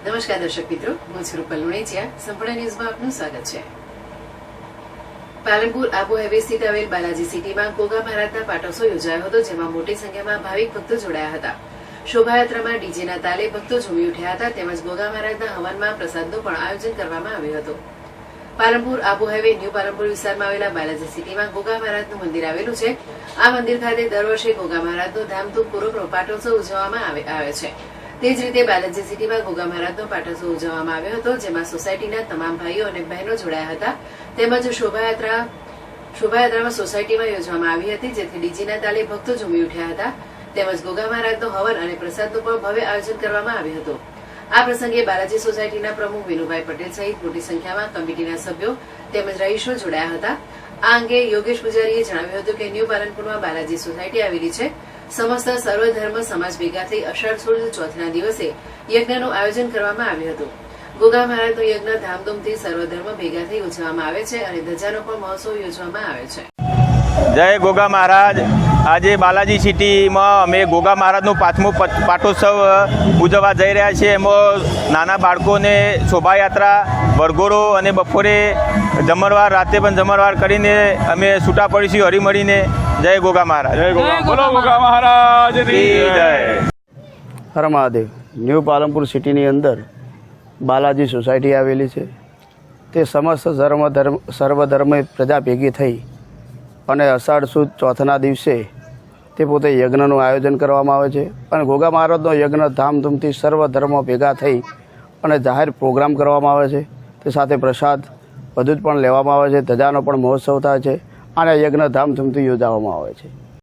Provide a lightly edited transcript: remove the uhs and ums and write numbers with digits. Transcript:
નમસ્કાર દર્શક મિત્રો, હું છું રૂપલ લુણેચિયા. સંપૂર્ણ ન્યૂઝમાં આપનું સ્વાગત છે. પાલનપુર આબુ હાઈવે સ્થિત આવેલ બાલાજી સિટીમાં ગોગા મહારાજના પાટોત્સવ યોજાયો હતો, જેમાં મોટી સંખ્યામાં ભાવિક ભક્તો જોડાયા હતા. શોભાયાત્રામાં ડીજેના તાલે ભક્તો ઝૂમી ઉઠ્યા હતા, તેમજ ગોગા મહારાજના હવનમાં પ્રસાદનું પણ આયોજન કરવામાં આવ્યું હતું. પાલનપુર આબુ હાઈવે ન્યૂ પાલનપુર વિસ્તારમાં આવેલા બાલાજી સિટીમાં ગોગા મહારાજનું મંદિર આવેલું છે. આ મંદિર ખાતે દર વર્ષે ગોગા મહારાજનો ધામધૂમપૂર્વક પાટોત્સવ ઉજવવામાં આવે છે. તે જ રીતે બાલાજી સિટીમાં ગોગા મહારાજનો પાટોત્સવ ઉજવવામાં આવ્યો હતો, જેમાં સોસાયટીના તમામ ભાઈઓ અને બહેનો જોડાયા હતા. તેમજ શોભાયાત્રામાં સોસાયટીમાં યોજવામાં આવી હતી, જેથી ડીજેના તાલે ભક્તો ઝૂમી ઉઠ્યા હતા. તેમજ ગોગા મહારાજનો હવન અને પ્રસાદનું પણ ભવ્ય આયોજન કરવામાં આવ્યું હતું. આ પ્રસંગે બાલાજી સોસાયટીના પ્રમુખ વિનુભાઈ પટેલ સહિત મોટી સંખ્યામાં કમિટીના સભ્યો તેમજ રહીશો જોડાયા હતા. આ અંગે યોગેશ પૂજારીએ જણાવ્યું હતું કે ન્યૂ પાલનપુરમાં બાલાજી સોસાયટી આવેલી છે. સમસ્ત સર્વધર્મ સમાજ ભેગા થઈ અષાઢ સુદ ચોથના દિવસે યજ્ઞનું આયોજન કરવામાં આવ્યું હતું. ગોગા મહારાજનો યજ્ઞ ધામધૂમથી સર્વધર્મ ભેગા થઈ ઉજવવામાં આવે છે અને ધજાનો પણ મહોત્સવ યોજવામાં આવે છે. જય ગોગા મહારાજ. આજે બાલાજી સિટીમાં અમે ગોગા મહારાજનું 5મું પાટોત્સવ ઉજવવા જઈ રહ્યા છીએ. એમાં નાના બાળકોને શોભાયાત્રા, વરઘોડો અને બપોરે જમણવાર, રાતે પણ જમણવાર કરીને અમે છૂટા પડીશું હળીમળીને. જય ગોગા મહારાજ. જય ગોગા. બોલો ગોગા મહારાજની જય. હર મહાદેવ. ન્યૂ પાલનપુર સિટીની અંદર બાલાજી સોસાયટી આવેલી છે. તે સમસ્ત સર્વધર્મ પ્રજા ભેગી થઈ અને અષાઢ સુદ ચોથના દિવસે તે પોતે યજ્ઞનું આયોજન કરવામાં આવે છે. અને ગોગા મહારાજનો યજ્ઞ ધામધૂમથી સર્વધર્મો ભેગા થઈ અને જાહેર પ્રોગ્રામ કરવામાં આવે છે. તે સાથે પ્રસાદ બધું જ પણ લેવામાં આવે છે. ધજાનો પણ મહોત્સવ થાય છે અને યજ્ઞ ધામધૂમથી યોજવામાં આવે છે.